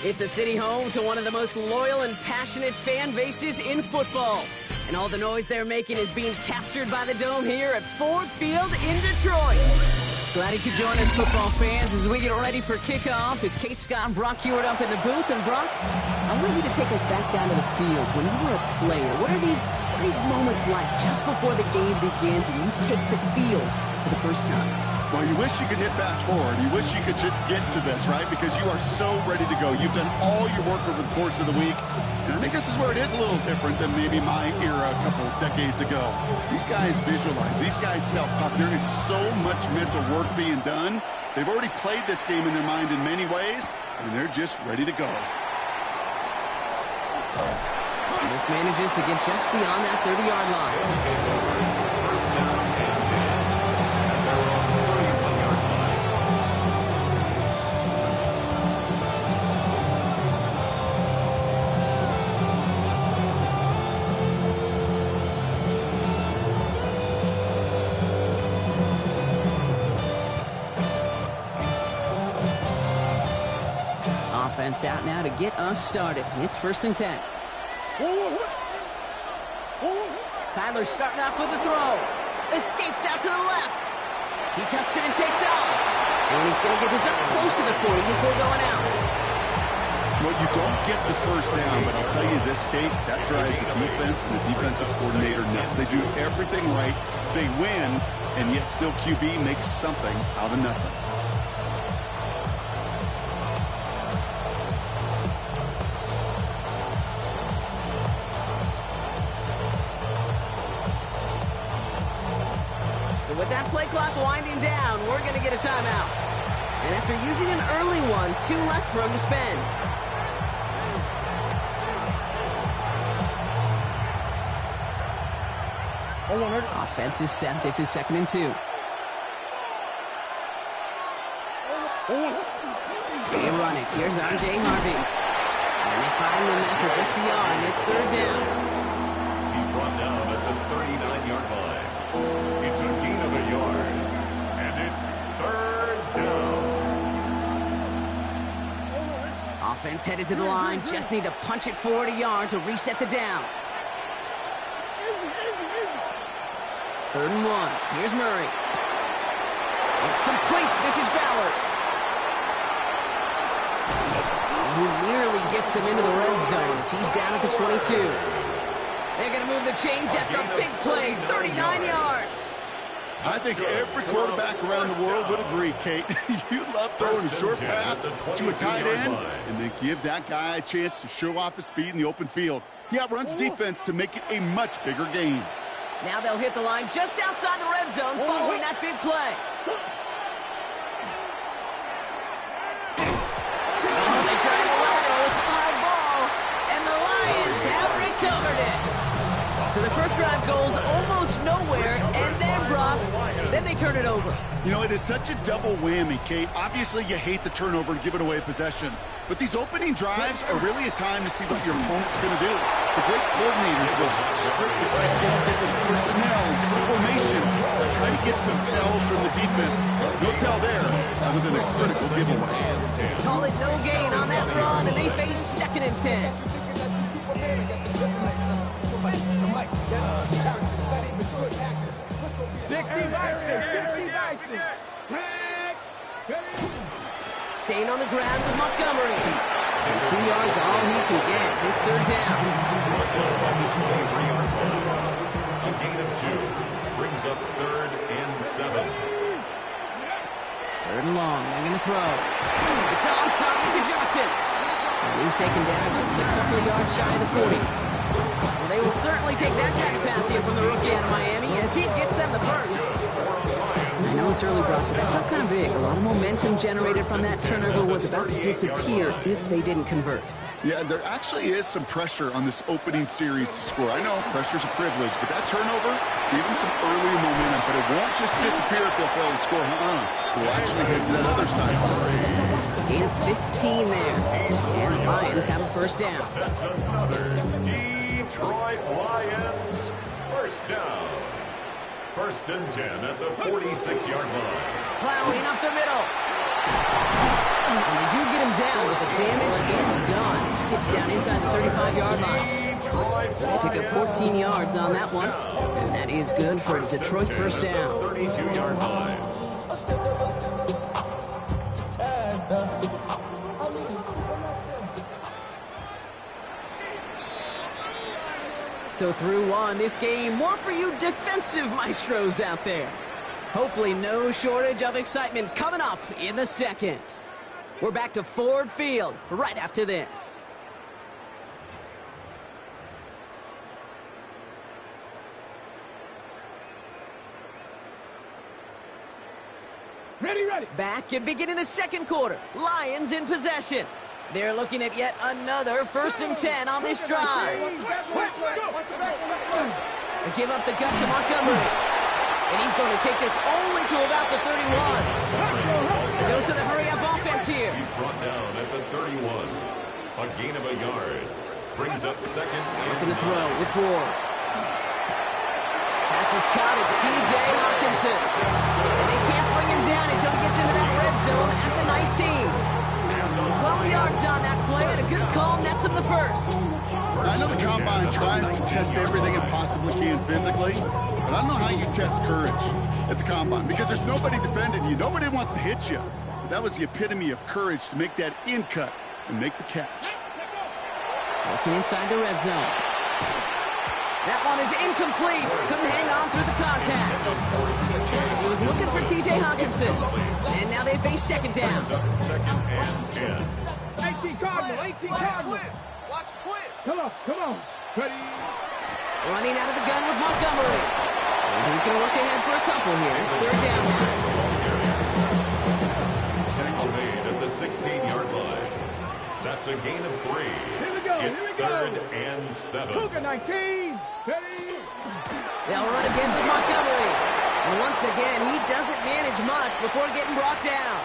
It's a city home to one of the most loyal and passionate fan bases in football. And all the noise they're making is being captured by the Dome here at Ford Field in Detroit. Glad you could join us, football fans, as we get ready for kickoff. It's Kate Scott and Brock Hewitt up in the booth. And Brock, I want you to take us back down to the field. When you were a player, what are these moments like just before the game begins and you take the field for the first time? Well, you wish you could hit fast forward. You wish you could just get to this, right? Because you are so ready to go. You've done all your work over the course of the week. And I think this is where it is a little different than maybe my era a couple decades ago. These guys visualize. These guys self-talk. There is so much mental work being done. They've already played this game in their mind in many ways, and they're just ready to go. This manages to get just beyond that 30-yard line. First down and 10. Offense out now to get us started. It's 1st and 10. Kyler's starting off with a throw. Escapes out to the left. He tucks it and takes off. And he's going to get this up close to the 40 before going out. Well, you don't get the first down, but I'll tell you this, Kate, that drives the defense and the defensive coordinator nuts. They do everything right. They win, and yet still QB makes something out of nothing. With that play clock winding down, we're going to get a timeout. And after using an early one, 2 left for him to spend. Offense is set. This is 2nd and 2. They run it. Here's R.J. Harvey. And they find them after just a yard. It's 3rd down. He's brought down at the 39-yard line. It's a gain of a yard, and it's 3rd down. Offense headed to the line. Just need to punch it forward a yard to reset the downs. 3rd and 1. Here's Murray. It's complete. This is Bowers. Who nearly gets them into the red zone as he's down at the 22. They're going to move the chains after a big play, 39 yards. I think every quarterback around the world would agree, Kate. You love throwing a short pass to a tight end and then give that guy a chance to show off his speed in the open field. He outruns defense to make it a much bigger game. Now they'll hit the line just outside the red zone following that big play. Oh, they try the lateral. It's a high ball, and the Lions have recovered it. So the first drive goes almost nowhere, and then, Brock, then they turn it over. You know, it is such a double whammy, Kate. Obviously, you hate the turnover and give it away possession. But these opening drives are really a time to see what your opponent's going to do. The great coordinators will script it to get different personnel, formations, to try to get some tells from the defense. No tell there, other than a critical giveaway. Call it no gain on that run, and they face 2nd and 10. Staying on the ground with Montgomery. And 2 yards all he can get. It's 3rd down. A gain of 2 brings up 3rd and 7. 3rd and long. They're going to throw. It's on target to Johnson. And he's taken down just a couple of yards shy of the 40. Well, they will certainly take that kind of pass here from the rookie out of Miami as he gets them the first. I know it's early, Brock, but that felt kind of big. A lot of momentum generated from that turnover was about to disappear if they didn't convert. Yeah, there actually is some pressure on this opening series to score. I know pressure's a privilege, but that turnover gave them some early momentum, but it won't just disappear if they'll fail to score. We'll actually head to that other side. Gain of 15 there. And the Lions have a first down. That's another Detroit Lions first down. 1st and 10 at the 46-yard line. Plowing up the middle. And they do get him down, but the damage is done. This gets down inside the 35-yard line. They pick up 14 yards on that one, and that is good for a Detroit first down. 32-yard line. So through one, this game, more for you defensive maestros out there. Hopefully no shortage of excitement coming up in the second. We're back to Ford Field right after this. Ready. Back and beginning the second quarter. Lions in possession. They're looking at yet another 1st and 10 on this drive. They give up the gut to Montgomery. And he's going to take this only to about the 31. Goes to the hurry-up offense here. He's brought down at the 31. A gain of a yard. Brings up second and Looking to throw with Ward. Pass is caught. It's T.J. Hawkinson. And they can't bring him down until he gets into that red zone at the 19. 12 yards on that play, and a good call nets him the first. I know the Combine tries to test everything it possibly can physically, but I don't know how you test courage at the Combine because there's nobody defending you. Nobody wants to hit you. But that was the epitome of courage to make that in cut and make the catch. Looking inside the red zone. That one is incomplete. Couldn't hang on through the contact. He was looking for T.J. Hawkinson. And now they face second down. second and 10. 18 Cardinal. Watch twist. Come on. Ready. Running out of the gun with Montgomery. And he's going to work ahead for a couple here. It's third down. Tackle made at the 16-yard line. That's a gain of 3. Here we go. It's 3rd and 7. Cougar 19. Ready. They'll run again with Montgomery. And once again, he doesn't manage much before getting brought down.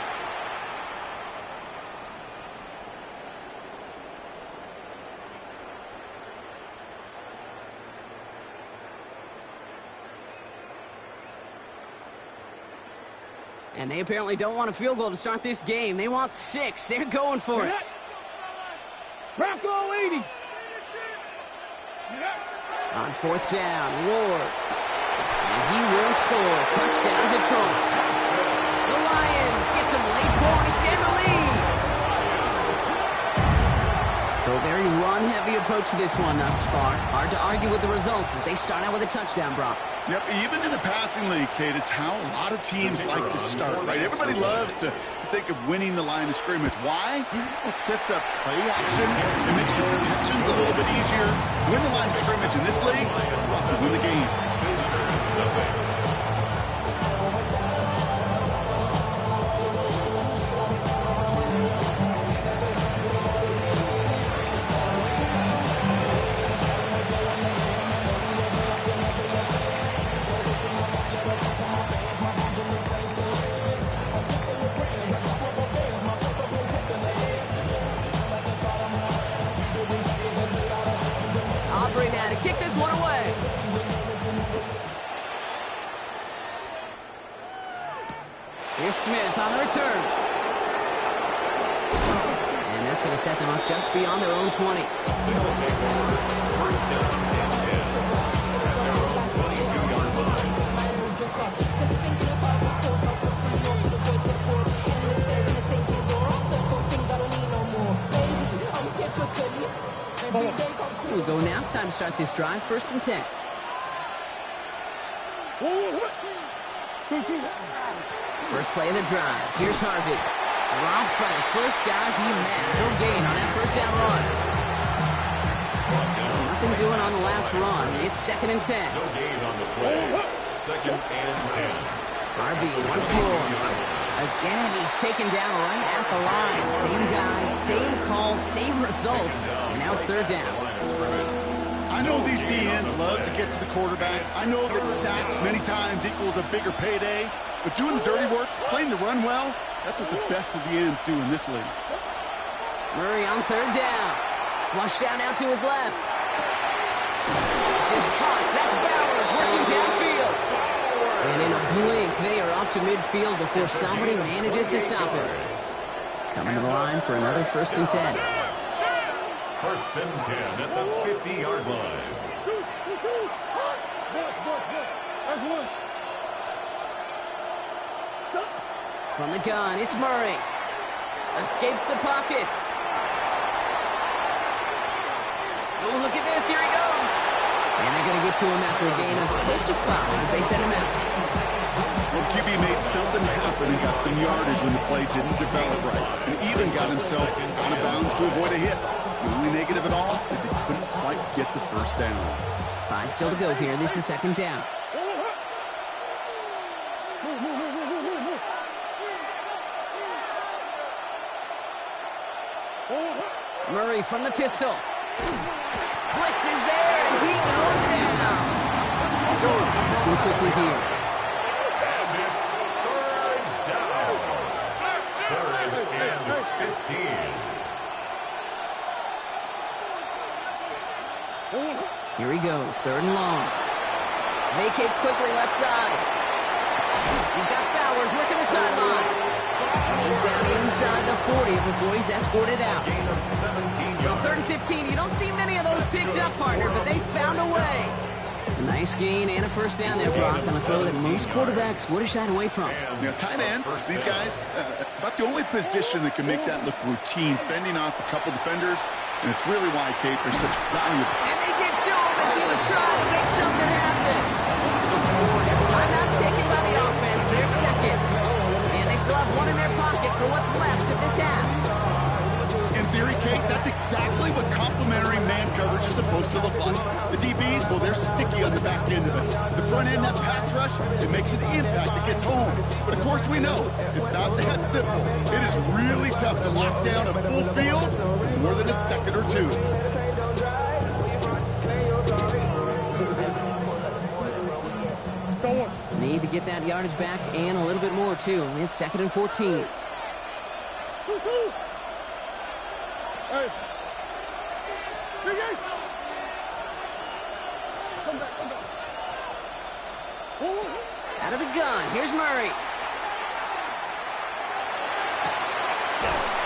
And they apparently don't want a field goal to start this game. They want 6. They're going for it. Bronco 80. On 4th down, Ward. And he will score. Touchdown, Detroit. The Lions get some late points and the lead. So a very run-heavy approach to this one thus far. Hard to argue with the results as they start out with a touchdown, Brock. Yep, even in a passing league, Kate, it's how a lot of teams like to start, right? Everybody loves to think of winning the line of scrimmage. Why? Well, it sets up play action. It makes your protections a little bit easier. Win the line of scrimmage in this league, to win the game. Kick this one away. Here's Smith on the return. And that's going to set them up just beyond their own 20. First down and 10 at their own 22-yard line. We go now. Time to start this drive. 1st and 10. First play of the drive. Here's Harvey. Dropped by the first guy he met. No gain on that first down run. Nothing doing on the last run. It's 2nd and 10. No gain on the play. 2nd and 10. Harvey once more. Again, he's taken down right at the line. Same guy, same call, same result. And now it's 3rd down. I know these DNs love to get to the quarterback. I know that sacks many times equals a bigger payday. But doing the dirty work, playing the run well, that's what the best of the ends do in this league. Murray on 3rd down. Flush down out to his left. This is Cox. That's Bowers working downfield. And in a blink, they are off to midfield before somebody manages to stop him. Coming to the line for another 1st and 10. 1st and 10 at the 50-yard line. From the gun, it's Murray. Escapes the pocket. Oh, look at this. Here he goes. And they're going to get to him after a gain of close to 5 as they send him out. Well, QB made something happen and got some yardage when the play didn't develop right. And even got himself out of bounds to avoid a hit. The only negative at all is he couldn't quite get the 1st down. 5 still to go here. This is 2nd down. Murray from the pistol. Blitz is there, and he goes down. Looking quickly here. And it's 3rd down. 3rd and 15. Here he goes, 3rd and long. Vacates quickly left side. He's got Bowers working the sideline. And he's down inside the 40 before he's escorted out. Gain of 17 yards. 3rd and 15. You don't see many of those picked up, partner, but they found a way. A nice gain and a 1st down there, Brock, on a throw that most quarterbacks would have shied away from. You know, tight ends, these guys, about the only position that can make that look routine, fending off a couple defenders, and it's really why, Kate, they're such valuable. And they get to him as he was trying to make something happen. Timeout taken by the offense. They're 2nd. And they still have 1 in their pocket for what's left of this half. In theory, Kate, that's exactly what complementary man coverage is supposed to look like. The DBs, well, they're sticky on the back end of it. The front end, that pass rush, it makes an impact that gets home. But of course we know, it's not that simple. It is really tough to lock down a full field for more than a second or two. Need to get that yardage back and a little bit more, too. It's 2nd and 14. Hey. Hey, guys. Come back. Out of the gun. Here's Murray.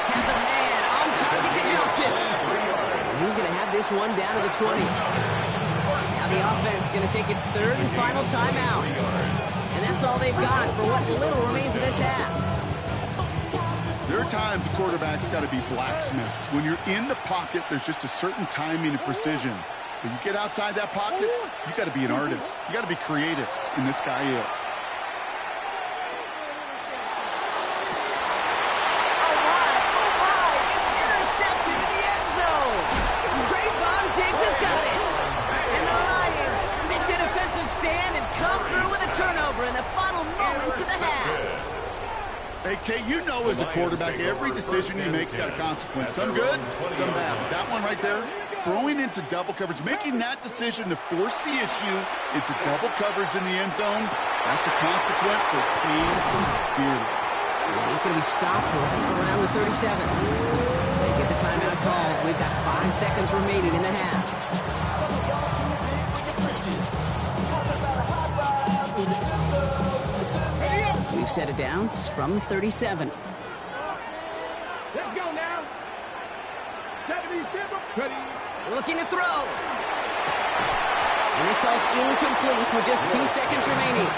Has a man on target to Johnson. And he's going to have this one down to the 20. Now the offense going to take its 3rd and final timeout. And that's all they've got for what little remains of this half. There are times a quarterback's got to be blacksmiths. When you're in the pocket, there's just a certain timing and precision. But you get outside that pocket, you got to be an artist. You got to be creative, and this guy is. Oh my, it's intercepted in the end zone. Trayvon Diggs has got it. And the Lions make the defensive stand and come through with a turnover in the final moments of the half. Hey, Kay, you know as a quarterback, every decision you make's got a consequence. Some good, some bad. But that one right there, throwing into double coverage, making that decision to force the issue into double coverage in the end zone, that's a consequence that pays dearly. And he's going to be stopped right around the 37. They get the timeout called. We've got 5 seconds remaining in the half. We've set it down from 37. Let's go now. 77. Ready. Looking to throw. And this ball's incomplete with just 2 seconds remaining.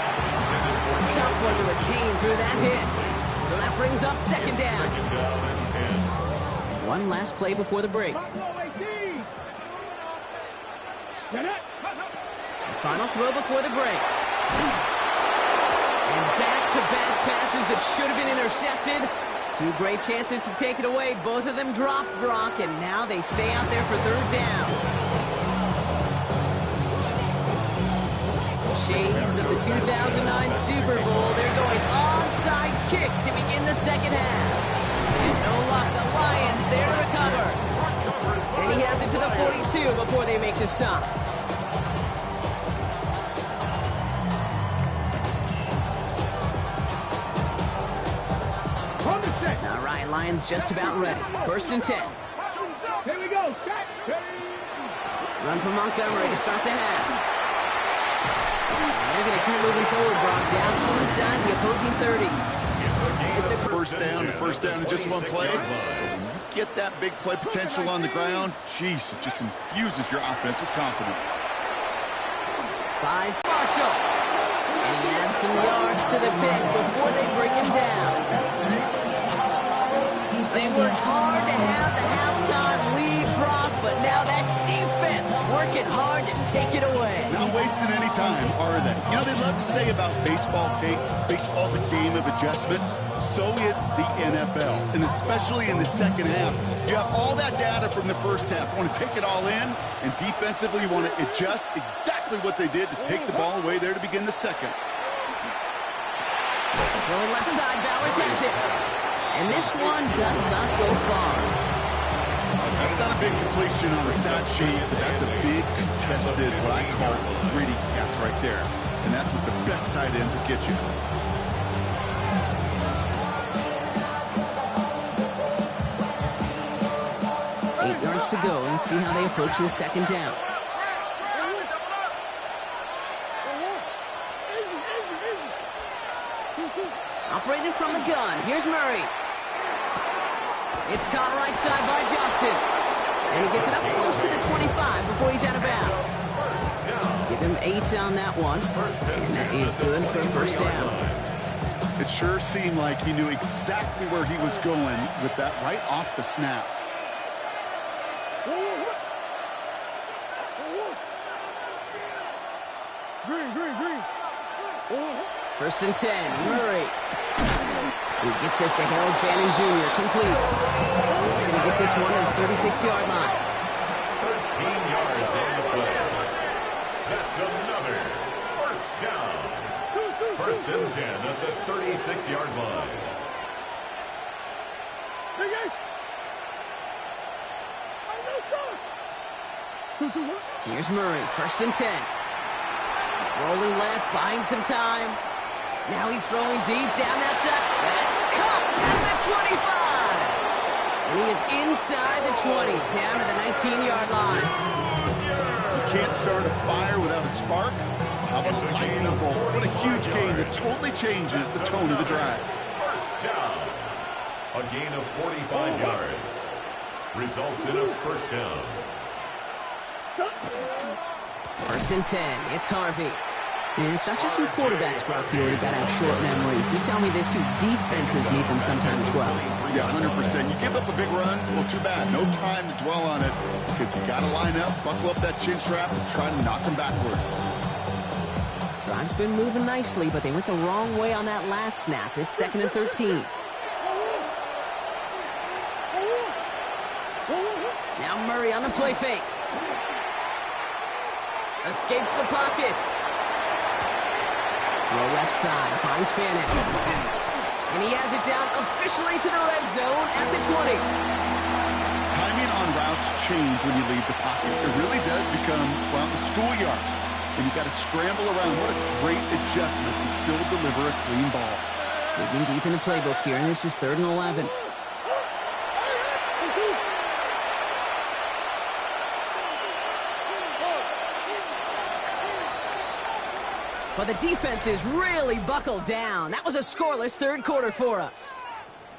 Tough one to retain through that hit. So that brings up 2nd down. 2nd down and 10. One last play before the break. Final throw before the break. And back-to-back passes that should have been intercepted. 2 great chances to take it away. Both of them dropped, Brock, and now they stay out there for 3rd down. Shades of the 2009 Super Bowl. They're going onside kick to begin the 2nd half. And no luck, the Lions there to recover. And he has it to the 42 before they make the stop. All right, Lions just about ready. 1st and 10. Here we go. Run from Montgomery to start the half. And they're going to keep moving forward, Brock, down inside the opposing 30. It's a gain It's a First down in just one play. Get that big play potential on the ground. Jeez, it just infuses your offense with confidence. Buys Marshall. And he adds some yards to the pick before they bring him down. They worked hard to have the halftime lead, Brock, but now that defense working hard to take it away. Not wasting any time, are they? You know, they love to say about baseball, Kate, baseball's a game of adjustments. So is the NFL, and especially in the second half. You have all that data from the first half. You want to take it all in, and defensively you want to adjust exactly what they did to take the ball away there to begin the second. Going left side, Bowers has it. And this one does not go far. That's not a big completion on the stat sheet, but that's a big contested, what I call gritty catch right there. And that's what the best tight ends will get you. Eight yards to go. Let's see how they approach this second down. Operating from the gun. Here's Murray. It's caught right side by Johnson. And he gets it up close to the 25 before he's out of bounds. Give him 8 on that one. And that is good for a first down. It sure seemed like he knew exactly where he was going with that right off the snap. Green. First and 10. Murray. He gets this to Harold Fanning Jr. Complete. He's going to get this one at the 36-yard line. 13 yards on the play. That's another first down. First and 10 at the 36-yard line. Here's Murray. First and 10. Rolling left, buying some time. Now he's throwing deep down that side. That's caught at the 25. And he is inside the 20, down to the 19-yard line. You can't start a fire without a spark. How about a lightning bolt? What a huge gain that totally changes the tone of the drive. First down. A gain of 45 yards. Results in a first down. First and 10. It's Harvey. And it's not just some quarterbacks, Brock, here. You've got to have short memories. You tell me this, too. Defenses need them sometimes as well. Yeah, 100%. You give up a big run, well, too bad. No time to dwell on it because you got to line up, buckle up that chin strap, and try to knock them backwards. Drive's been moving nicely, but they went the wrong way on that last snap. It's second and 13. Now Murray on the play fake. Escapes the pocket. Throw left side, finds Fanning. And he has it down officially to the red zone at the 20. Timing on routes change when you leave the pocket. It really does become, well, the schoolyard. And you got to scramble around. What a great adjustment to still deliver a clean ball. Digging deep in the playbook here, and this is 3rd and 11. But the defense is really buckled down. That was a scoreless third quarter for us.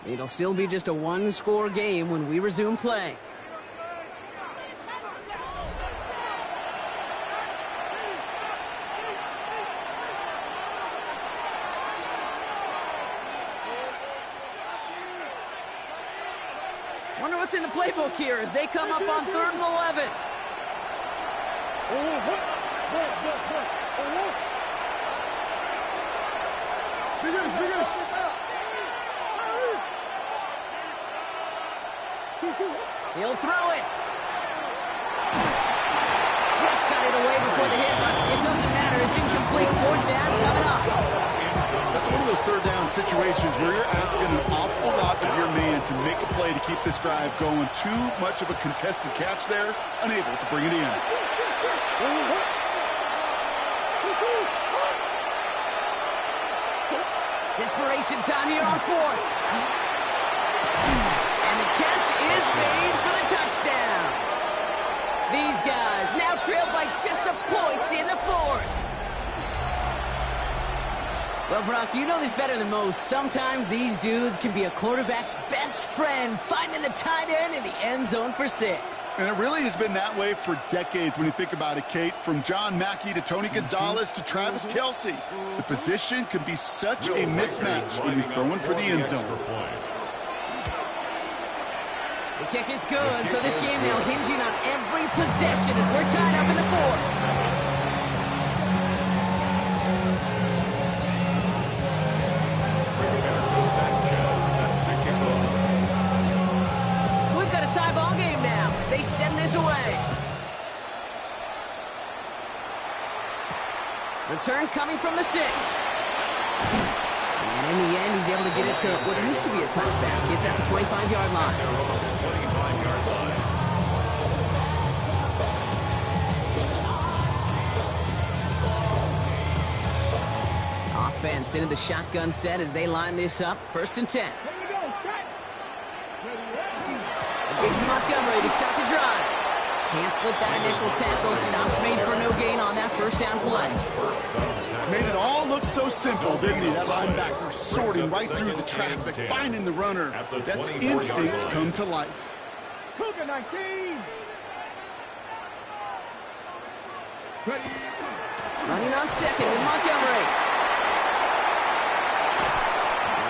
It'll still be just a one-score game when we resume play. Wonder what's in the playbook here as they come up on 3rd and 11. He'll throw it. Just got it away before the hit, but it doesn't matter. It's incomplete. 4th down coming up. That's one of those 3rd down situations where you're asking an awful lot of your man to make a play to keep this drive going. Too much of a contested catch there, unable to bring it in. Desperation time here on 4th. And the catch is made for the touchdown. These guys now trailed by just a point in the 4th. Well, Brock, you know this better than most. Sometimes these dudes can be a quarterback's best friend, finding the tight end in the end zone for 6. And it really has been that way for decades when you think about it, Kate. From John Mackey to Tony Gonzalez to Travis Kelce. The position can be such a mismatch when you're throwing for the end zone. The kick is good, so this game now hinging on every possession as we're tied up in the 4th. They send this away. Return coming from the 6. And in the end, he's able to get it to what used to be a touchback. It's at the 25-yard line. Offense into the shotgun set as they line this up. 1st and 10. Gives Montgomery to start the drive. Can't slip that initial tackle. Stops made for no gain on that 1st down play. Made it all look so simple, didn't he? That linebacker sorting right through the traffic, finding the runner. That's instincts come to life. Cougar 19. Running on 2nd with Montgomery.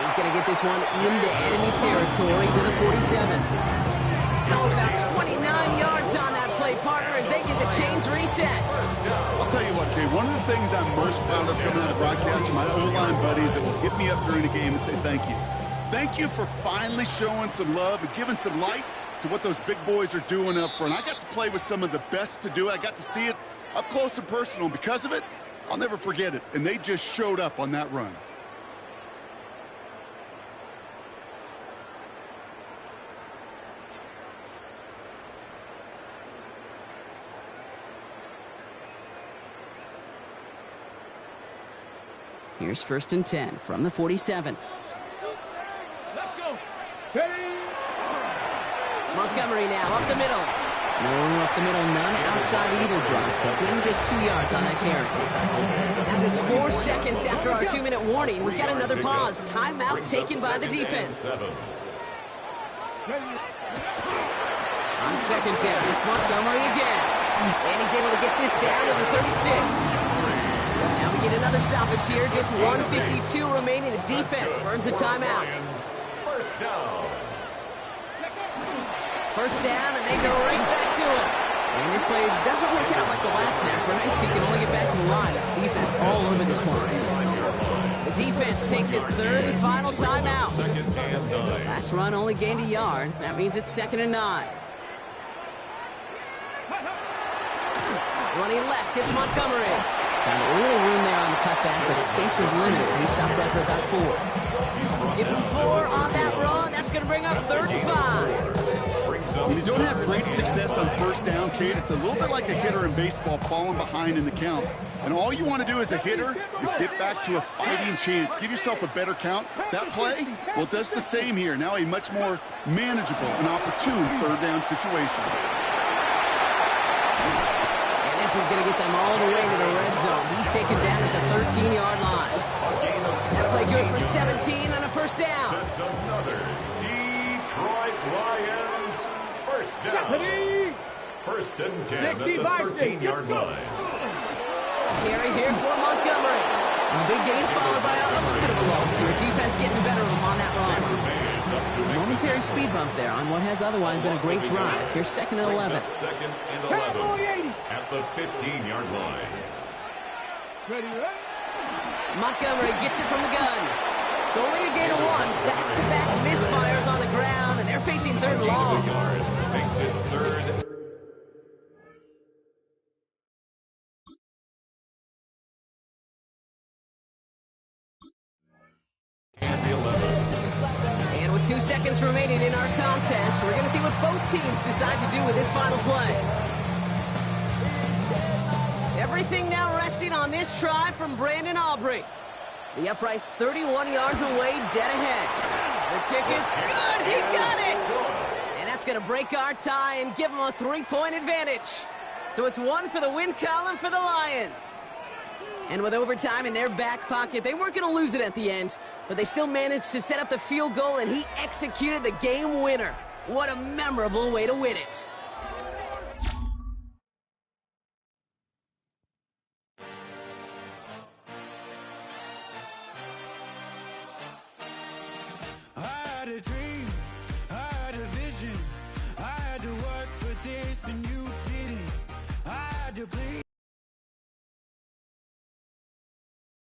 He's going to get this one into enemy territory to the 47. Now about 29 yards on that play, partner, as they get the chains reset. I'll tell you what, Kate, one of the things I'm most proud of coming out of the broadcast are my O-line buddies that will hit me up during a game and say thank you. Thank you for finally showing some love and giving some light to what those big boys are doing up front. I got to play with some of the best to do it. I got to see it up close and personal. Because of it, I'll never forget it. And they just showed up on that run. Here's 1st and 10 from the 47. Let's go. Hey. Montgomery now up the middle. No up the middle, none outside either, Brock. So give him just 2 yards on that carry. Now just 4 seconds after our 2-minute warning, we've got another pause. Timeout taken by the defense. On 2nd down, it's Montgomery again. And he's able to get this down to the 36. Now we get another stoppage here. Just 1:52 remaining. The defense burns a timeout. 1st down. 1st down, and they go right back to it. And this play doesn't work out like the last snap, right? So you can only get back to the line. The defense all over this one. The defense takes its 3rd and final timeout. Last run only gained a yard. That means it's 2nd and 9. Running left, it's Montgomery. Found a little room there on the cutback, but the space was limited. He stopped after about 4. Give him 4 on that run. That's going to bring up 3rd and 5. When you don't have great success on 1st down, Kate, it's a little bit like a hitter in baseball falling behind in the count. And all you want to do as a hitter is get back to a fighting chance. Give yourself a better count. That play, well, it does the same here. Now a much more manageable and opportune 3rd down situation. This is going to get them all the way to the red zone. He's taken down at the 13-yard line. That play good for 17 on a 1st down. That's another Detroit Lions 1st down. 1st and 10 at the 13-yard line. Carry here for Montgomery. And a big gain followed by a little bit of a loss here. Defense getting the better of him on that run. Momentary speed bump there on what has otherwise been a great drive. Here's 2nd and 11. 2nd and 11 at the 15-yard line. Montgomery gets it from the gun. It's only a gain of 1. Back-to-back misfires on the ground, and they're facing 3rd and long. Makes it 3rd. And the 11. And with 2 seconds remaining in our contest, we're going to see what both teams decide to do with this final play. Everything now resting on this try from Brandon Aubrey. The upright's 31 yards away, dead ahead. The kick is good. He got it. And that's going to break our tie and give them a 3-point advantage. So it's 1 for the win column for the Lions. And with overtime in their back pocket, they weren't going to lose it at the end, but they still managed to set up the field goal, and he executed the game winner. What a memorable way to win it. I had a dream, I had a vision, I had to work for this and you didn't. I had to bleed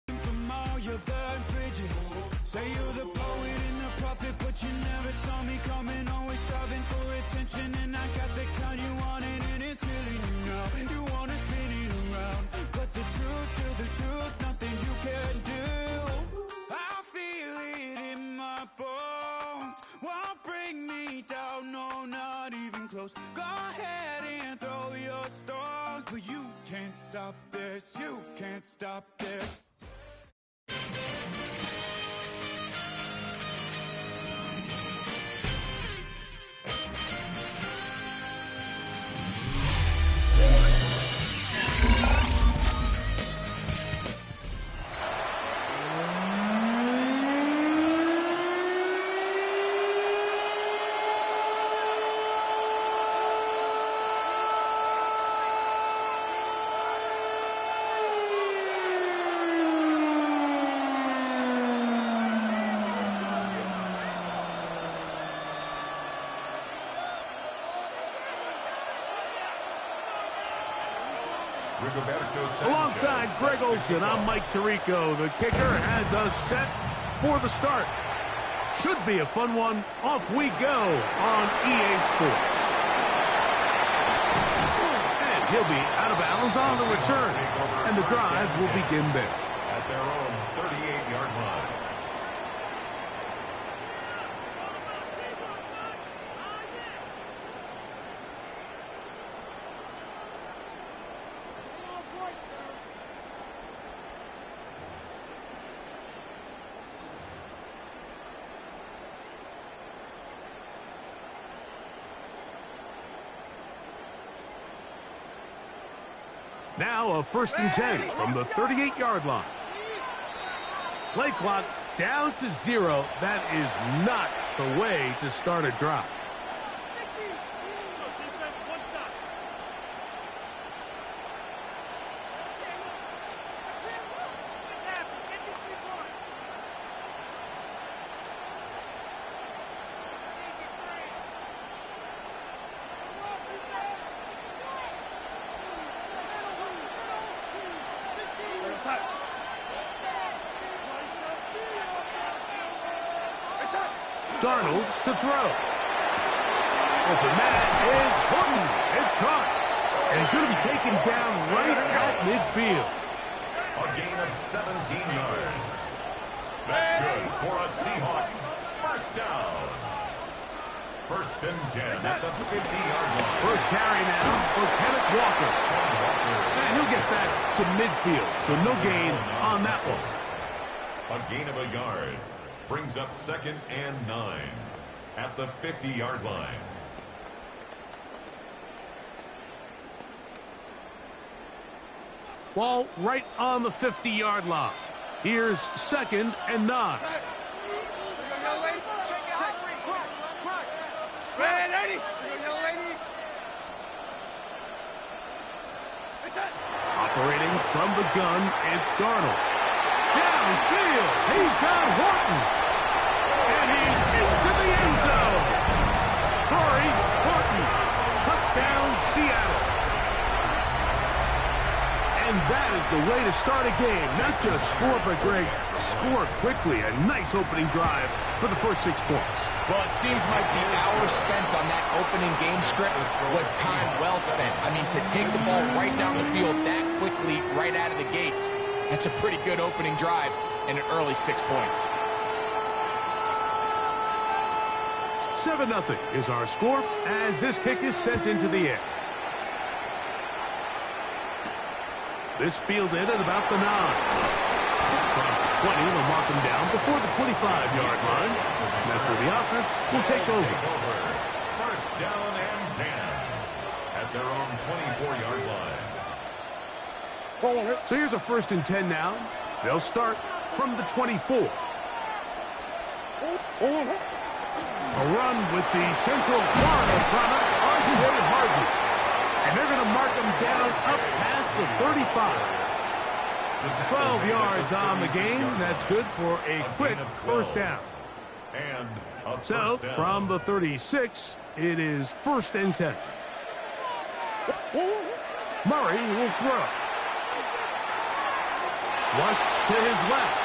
from all your burned bridges. Say you're the poet and the prophet, but you never saw me coming. Always starving for attention, and I got the kind you wanted, and it's killing you now. You wanna spin it around, but the truth's still the truth. Nothing you can do. I feel it in my bones. Won't bring me down, no, not even close. Go ahead and throw your stones, but you can't stop this. You can't stop this. Alongside Greg Olson, I'm Mike Tirico. The kicker has us set for the start. Should be a fun one. Off we go on EA Sports. And he'll be out of bounds on the return. And the drive will begin there. At their own 38-yard line. Now a 1st and 10 from the 38-yard line. Play clock down to 0. That is not the way to start a drive. Darnold to throw. Open man is Horton. It's caught. And he's going to be taken down right at midfield. A gain of 17 yards. That's good for a Seahawks first down. 1st and 10 at the 50-yard line. First carry now for Kenneth Walker. And he'll get back to midfield, so no gain on that one. A gain of a yard. Brings up 2nd and 9 at the 50-yard line. Ball right on the 50-yard line. Here's 2nd and 9. Operating from the gun, it's Darnold. Downfield, he's got Horton. And he's into the end zone. Corey Horton, touchdown Seattle. And that is the way to start a game. Not just score, but Greg, score quickly. A nice opening drive for the first 6 points. Well, it seems like the hours spent on that opening game script was time well spent. I mean, to take the ball right down the field that quickly, right out of the gates, that's a pretty good opening drive and an early 6 points. 7-0 is our score as this kick is sent into the air. This fielded at about the 9. Across the 20, they'll mark him down before the 25-yard line. And that's where the offense will take over. 1st down and 10 at their own 24-yard line. So here's a 1st and 10 now. They'll start from the 24. A run with the Central Florida product, R.J. Harvey. And they're going to mark him down up past the 35. 12 yards on the game. That's good for a quick 1st down. So from the 36, it is 1st and 10. Murray will throw. Flushed to his left.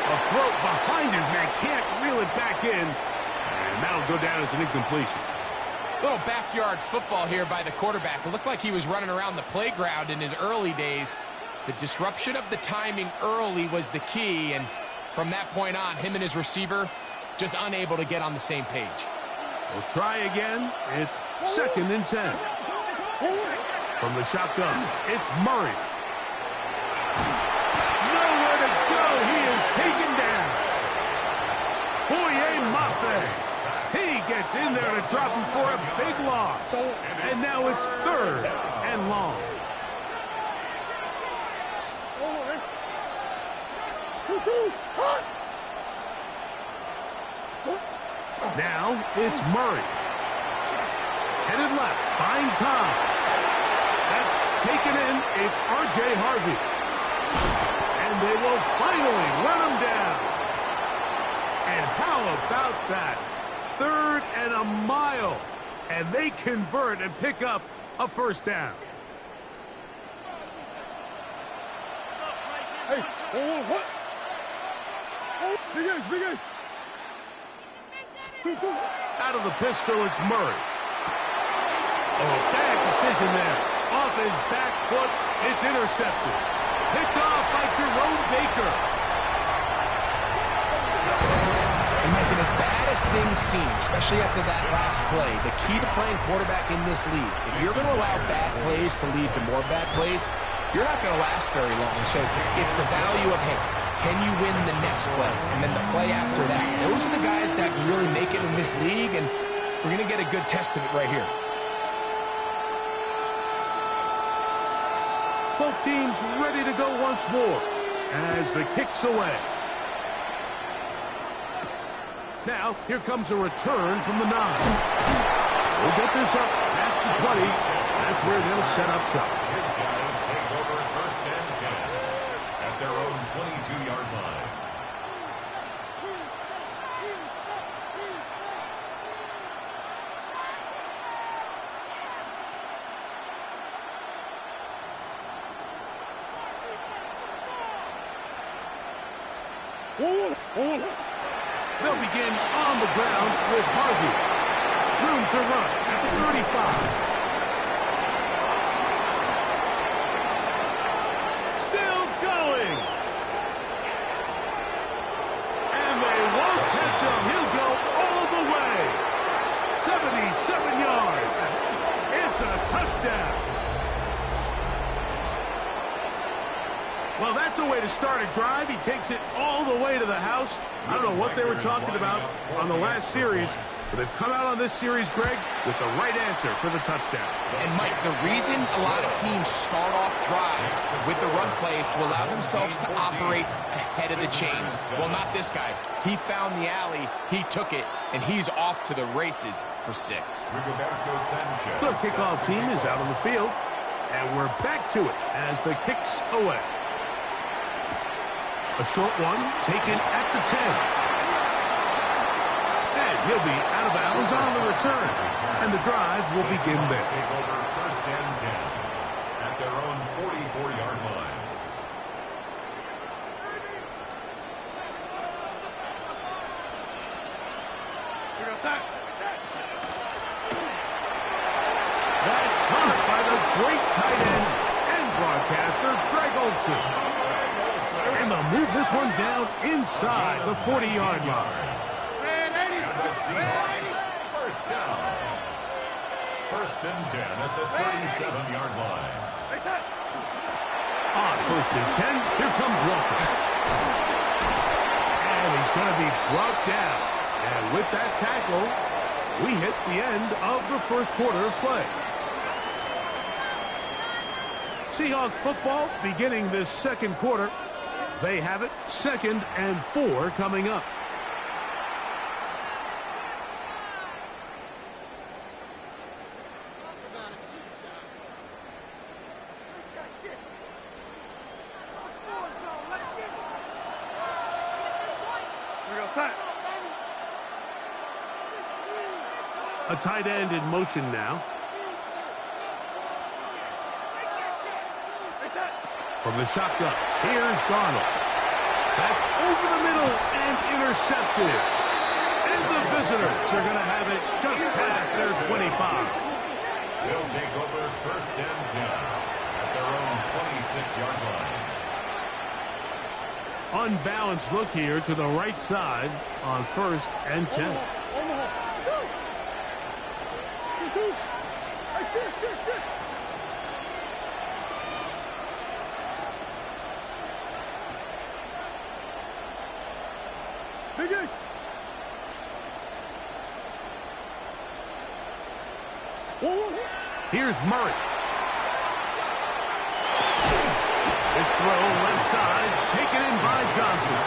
A throw behind his man. Can't reel it back in. And that'll go down as an incompletion. Little backyard football here by the quarterback. It looked like he was running around the playground in his early days. The disruption of the timing early was the key. And from that point on, him and his receiver just unable to get on the same page. We'll try again. It's 2nd and 10. From the shotgun, it's Murray. Nowhere to go. He is taken down. Boye Mafe. He gets in there to drop him for a big loss. And now it's 3rd and long. Now it's Murray. Headed left, find Tom. That's taken in. It's R.J. Harvey. And they will finally run him down. And how about that? 3rd and a mile. And they convert and pick up a 1st down. Hey, what? Big guys. Out of the pistol, it's Murray. Oh, bad decision there. Off his back foot, it's intercepted. Picked off by Jerome Baker. And making as bad as things seem, especially after that last play, the key to playing quarterback in this league, if you're going to allow bad plays to lead to more bad plays, you're not going to last very long. So it's the value of, hey, can you win the next play? And then the play after that. Those are the guys that can really make it in this league, and we're going to get a good test of it right here. Both teams ready to go once more as the kick's away. Now, here comes a return from the 9. We'll get this up past the 20. That's where they'll set up shop. His guys take over 1st and 10 at their own 22-yard line. They'll begin on the ground with Harvey. Room to run at the 35. Still going. And they won't catch him. He'll go all the way. 77 yards. It's a touchdown. Well, that's a way to start a drive. He takes it all the way to the house. I don't know what they were talking about on the last series, but they've come out on this series, Greg, with the right answer for the touchdown. And, Mike, the reason a lot of teams start off drives with the run plays to allow themselves to operate ahead of the chains. Well, not this guy. He found the alley, he took it, and he's off to the races for 6. The kickoff team is out on the field, and we're back to it as the kick's away. A short one taken at the 10. And he'll be out of bounds on the return. And the drive will begin there. Take over 1st and 10 at their own 44-yard line. That's caught by the great tight end and broadcaster, Greg Olsen. And they'll move this one down inside the 40-yard line. The Seahawks, 1st down. 1st and 10 at the 37-yard line. On 1st and 10, here comes Walker. And he's going to be brought down. And with that tackle, we hit the end of the 1st quarter of play. Seahawks football beginning this second quarter. They have it 2nd and 4 coming up. A tight end in motion now. From the shotgun, here's Darnold. That's over the middle and intercepted. And the visitors are going to have it just past their 25. They'll take over 1st and 10 at their own 26-yard line. Unbalanced look here to the right side on 1st and 10. Biggest. Here's Murray. This throw left side, taken in by Johnson.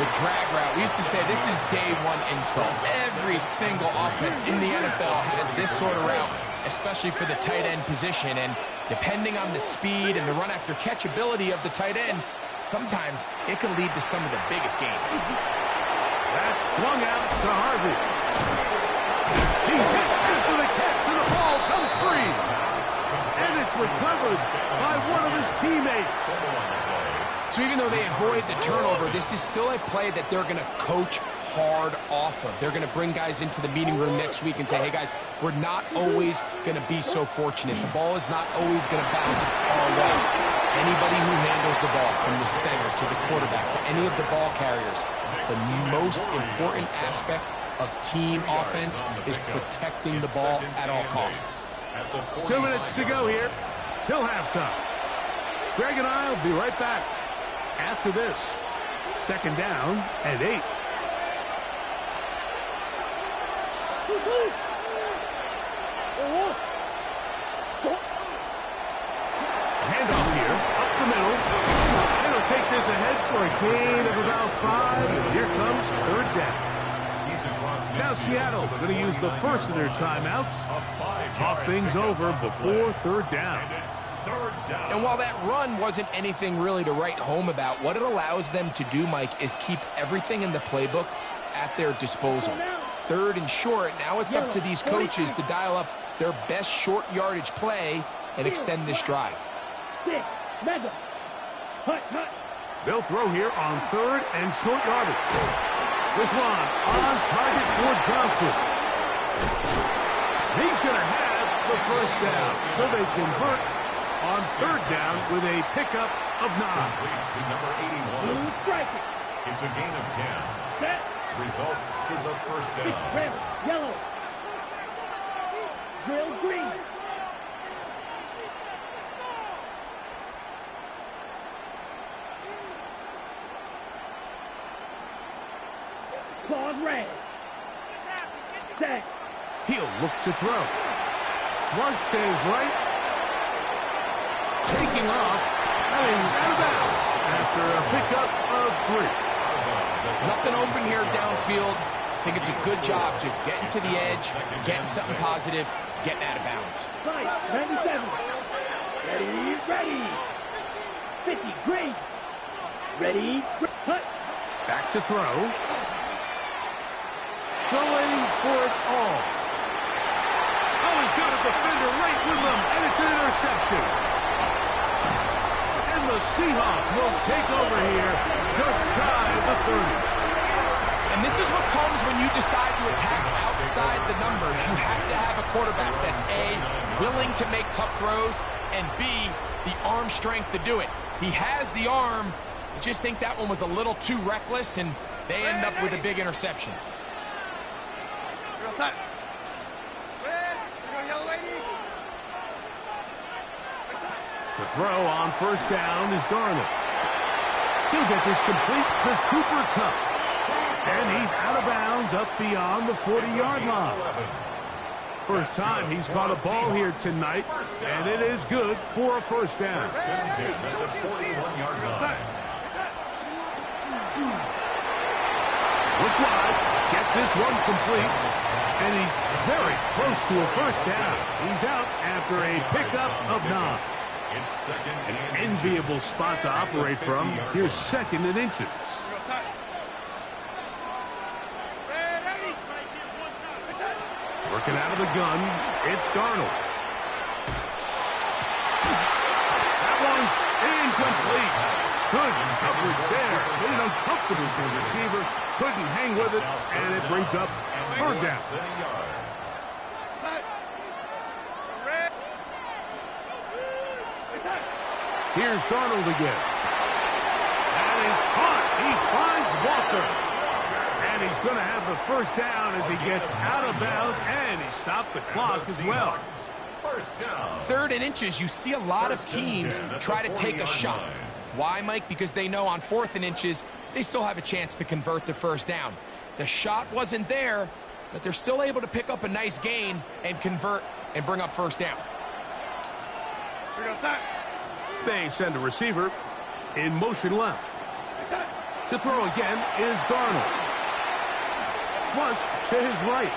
The drag route, we used to say this is day one install. Every single offense in the NFL has this sort of route, especially for the tight end position. And depending on the speed and the run after catch ability of the tight end, sometimes it can lead to some of the biggest gains. That's swung out to Harvey. He's hit after the catch, and the ball comes free. And it's recovered by one of his teammates. So even though they avoid the turnover, this is still a play that they're going to coach hard off of. They're going to bring guys into the meeting room next week and say, hey, guys, we're not always going to be so fortunate. The ball is not always going to bounce our way. Anybody who handles the ball from the center to the quarterback to any of the ball carriers, the most important aspect of team offense is protecting the ball at all costs. 2 minutes to go here till halftime. Greg and I will be right back after this. 2nd down and 8. Handoff here, up the middle. And he'll take this ahead for a gain of about 5. And here comes 3rd down. Now Seattle going to use the first of their timeouts. Talk things over before 3rd down. And while that run wasn't anything really to write home about, what it allows them to do, Mike, is keep everything in the playbook at their disposal. 3rd and short, now it's up to these coaches to dial up their best short yardage play and extend this drive. They'll throw here on 3rd and short yardage. This one on target for Johnson. He's going to have the 1st down, so they convert on 3rd down with a pickup of 9. To number 81. It's a gain of 10. Result is a 1st down. Red, yellow. Drill green. Claude red. Set. He'll look to throw. Flush to his right. Taking off. And he's out of bounds after a pickup of 3. Nothing open here downfield. I think it's a good job just getting to the edge, getting something positive, getting out of bounds. 97. Ready. 50, green. Ready, cut. Back to throw. Going for it all. Oh, he's got a defender right with him, and it's an interception. And the Seahawks will take over here just shy of the 30. And this is what comes when you decide to attack outside the numbers. You have to have a quarterback that's A, willing to make tough throws, and B, the arm strength to do it. He has the arm. I just think that one was a little too reckless, and they end up with a big interception. To throw on 1st down is Darnold. He'll get this complete to Cooper Kupp. And he's out of bounds up beyond the 40-yard line. First time he's caught a ball here tonight, and it is good for a first down. First and 10 at the 41-yard line. Look wide, get this one complete, and he's very close to a first down. He's out after a pickup of 9. It's second An and enviable spot to operate from. Here's 2nd and inches. Working out of the gun, it's Darnold. That one's incomplete. Good coverage there. Made it uncomfortable for the receiver. Couldn't hang with it, and it brings up 3rd down. Here's Darnold again. That is caught. He finds Walker. And he's going to have the first down as he gets out of bounds, and he stopped the clock as well. First down. 3rd and inches, you see a lot of teams try to take a shot. Why, Mike? Because they know on 4th and inches, they still have a chance to convert the first down. The shot wasn't there, but they're still able to pick up a nice gain and convert and bring up first down. They send a receiver in motion left. To throw again is Darnold. Flush to his right.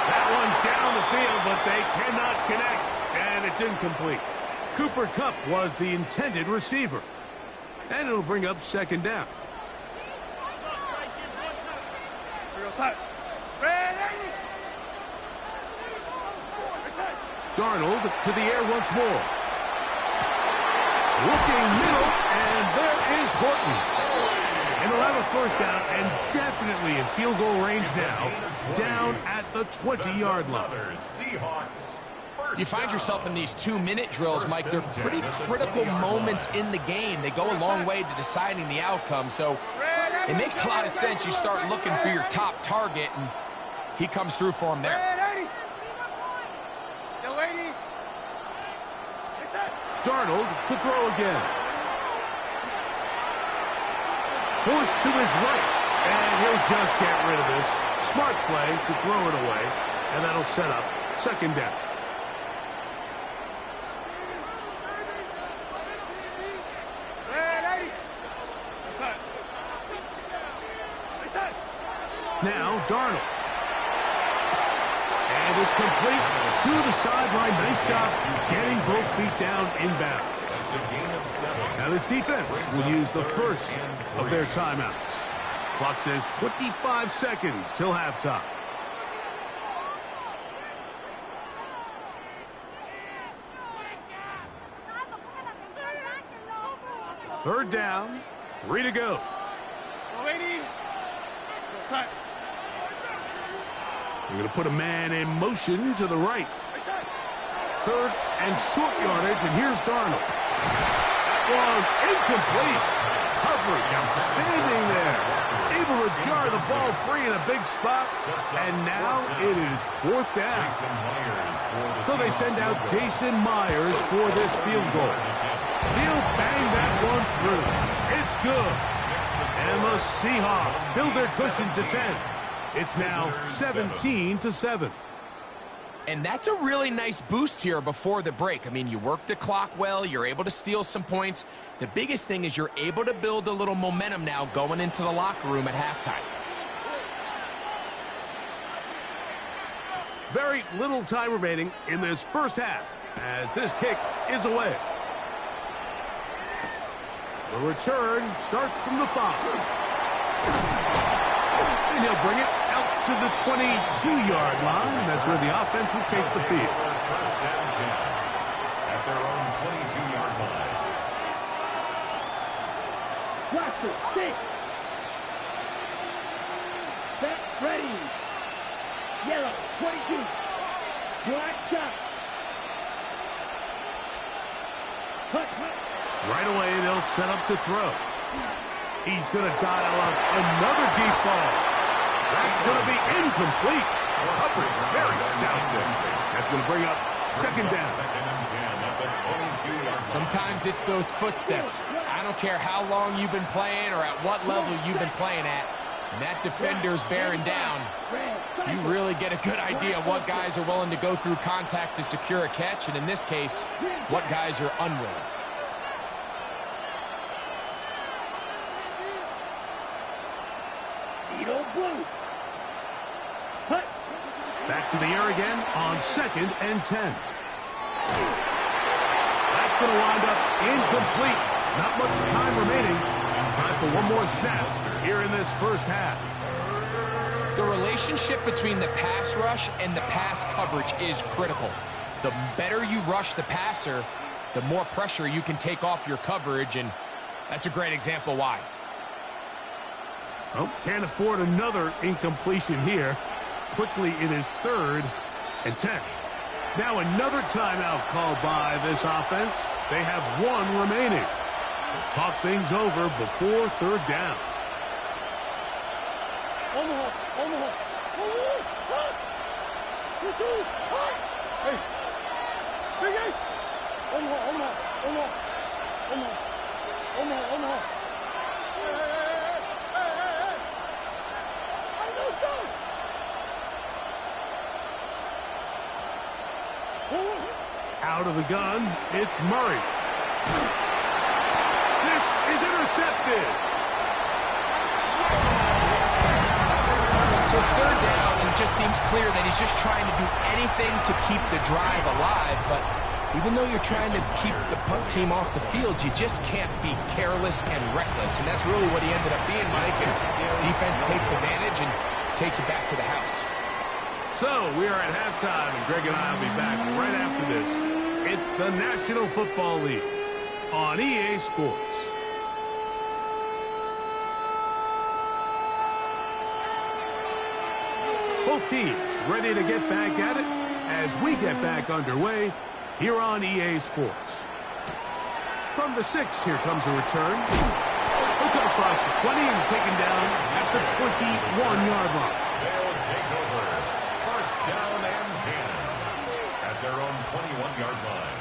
That one down the field, but they cannot connect, and it's incomplete. Cooper Kupp was the intended receiver. And it'll bring up 2nd down. Darnold to the air once more. Looking middle, and there is Horton. And they'll have a first down, and definitely in field goal range now, down at the 20-yard line. You find yourself in these 2-minute drills, Mike. They're pretty critical moments in the game. They go a long way to deciding the outcome, so it makes a lot of sense. You start looking for your top target, and he comes through for him there. Darnold to throw again. Forced to his right, and he'll just get rid of this. Smart play to throw it away, and that'll set up 2nd down. Now Darnold. And it's complete to the sideline. Nice job getting both feet down inbound. Now this defense will use the first of their timeouts. Clock says 25 seconds till halftime. Third down, 3 to go. They're going to put a man in motion to the right. 3rd and short yardage, and here's Darnold. That one incomplete. Coverage outstanding there. Able to jar the ball free in a big spot, and now it is 4th down. So they send out Jason Myers for this field goal. He'll bang that one through. It's good. And the Seahawks build their cushion to 10. It's now 17-7. And that's a really nice boost here before the break. I mean, you work the clock well. You're able to steal some points. The biggest thing is you're able to build a little momentum now going into the locker room at halftime. Very little time remaining in this first half as this kick is away. The return starts from the 5. And he'll bring it out to the 22-yard line. That's where the offense will take the field. First down 10 at their own 22-yard line. Roster, 6. Set, ready. Yellow, 22. Black shot. Cut. Right away, they'll set up to throw. He's going to dial up another deep ball. That's going to be incomplete. Coverage very stout there. That's going to bring up 2nd down. Second and 10 at the 22-yard line. Sometimes it's those footsteps. I don't care how long you've been playing or at what level you've been playing at. And that defender's bearing down. You really get a good idea of what guys are willing to go through contact to secure a catch, and in this case, what guys are unwilling. Back to the air again on 2nd and 10. That's going to wind up incomplete. Not much time remaining. Time for one more snap here in this first half. The relationship between the pass rush and the pass coverage is critical. The better you rush the passer, the more pressure you can take off your coverage, and that's a great example why. Oh, can't afford another incompletion here. Quickly it is 3rd and 10. Now another timeout called by this offense. They have 1 remaining. We'll talk things over before 3rd down. Out of the gun, it's Murray. This is intercepted. So it's 3rd down, and it just seems clear that he's just trying to do anything to keep the drive alive. But even though you're trying to keep the punt team off the field, you just can't be careless and reckless. And that's really what he ended up being, Mike. And defense takes advantage and takes it back to the house. So we are at halftime, and Greg and I will be back right after this. It's the National Football League on EA Sports. Both teams ready to get back at it as we get back underway here on EA Sports. From the 6, here comes a return. He'll come across the 20 and taken down at the 21-yard line. They'll take over. 1st down and 10 at their own 21-yard line.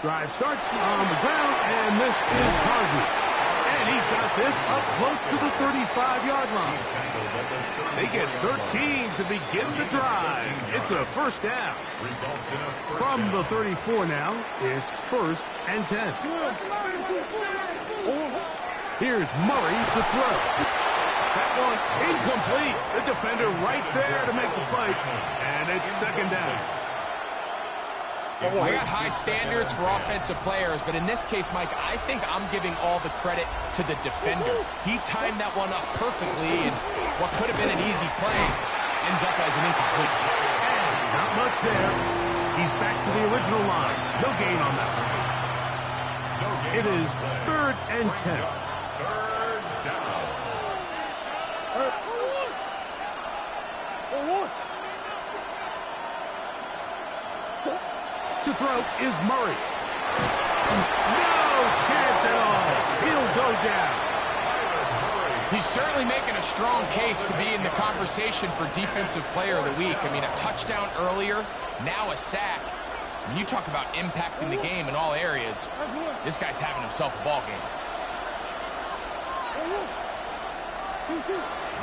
Drive starts on the ground, and this is Harvey. And he's got this up close to the 35-yard line. They get 13 to begin the drive. It's a 1st down. From the 34 now, it's 1st and 10. Here's Murray to throw. That one incomplete. The defender right there to make the play. And it's 2nd down. I got high standards for offensive players, but in this case, Mike, I think I'm giving all the credit to the defender. He timed that one up perfectly, and what could have been an easy play ends up as an incomplete. And not much there. He's back to the original line. No gain on that one. It is 3rd and 10. 3rd down. To throw is Murray. No chance at all. He'll go down. He's certainly making a strong case to be in the conversation for Defensive Player of the Week. I mean, a touchdown earlier, now a sack. When you talk about impacting the game in all areas, this guy's having himself a ball game.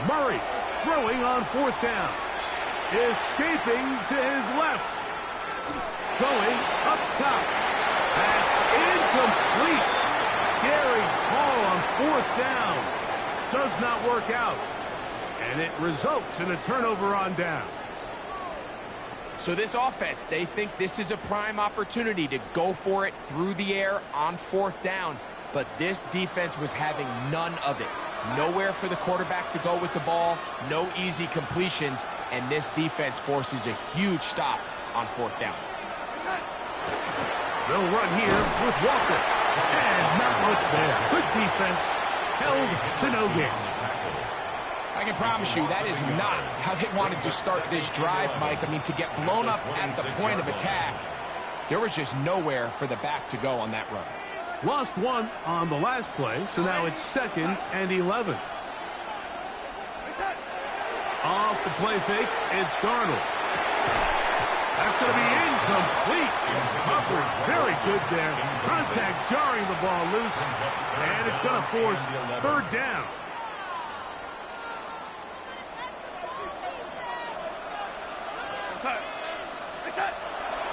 Murray throwing on 4th down. Escaping to his left. Going up top. That's incomplete. Daring call on 4th down. Does not work out. And it results in a turnover on downs. So this offense, they think this is a prime opportunity to go for it through the air on 4th down. But this defense was having none of it. Nowhere for the quarterback to go with the ball. No easy completions. And this defense forces a huge stop on 4th down. They'll run here with Walker. And not much there. Good defense. Held to no gain. I can promise you that is not how they wanted to start this drive, Mike. I mean, to get blown up at the point of attack, there was just nowhere for the back to go on that run. Lost 1 on the last play, so now it's 2nd and 11. Off the play fake, it's Darnold. That's going to be incomplete. Covered very good there. Contact jarring the ball loose, and it's going to force third down.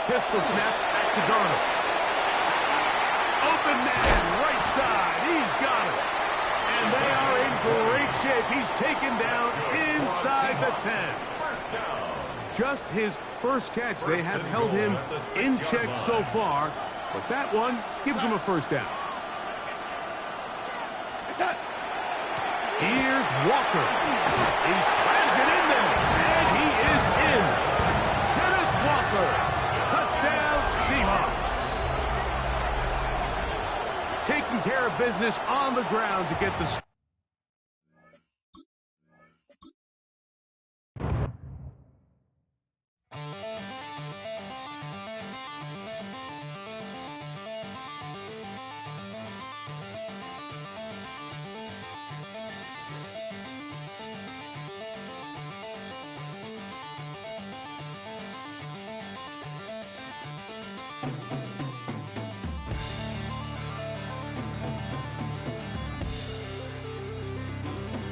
Pistol snap back to Darnold. Open man, right side. He's got it. And they are in great shape. He's taken down inside the 10. Just his first catch. They have held him in check so far, but that one gives him a first down. Here's Walker. He slams it in there, and he is in. Kenneth Walker, touchdown Seahawks. Taking care of business on the ground to get the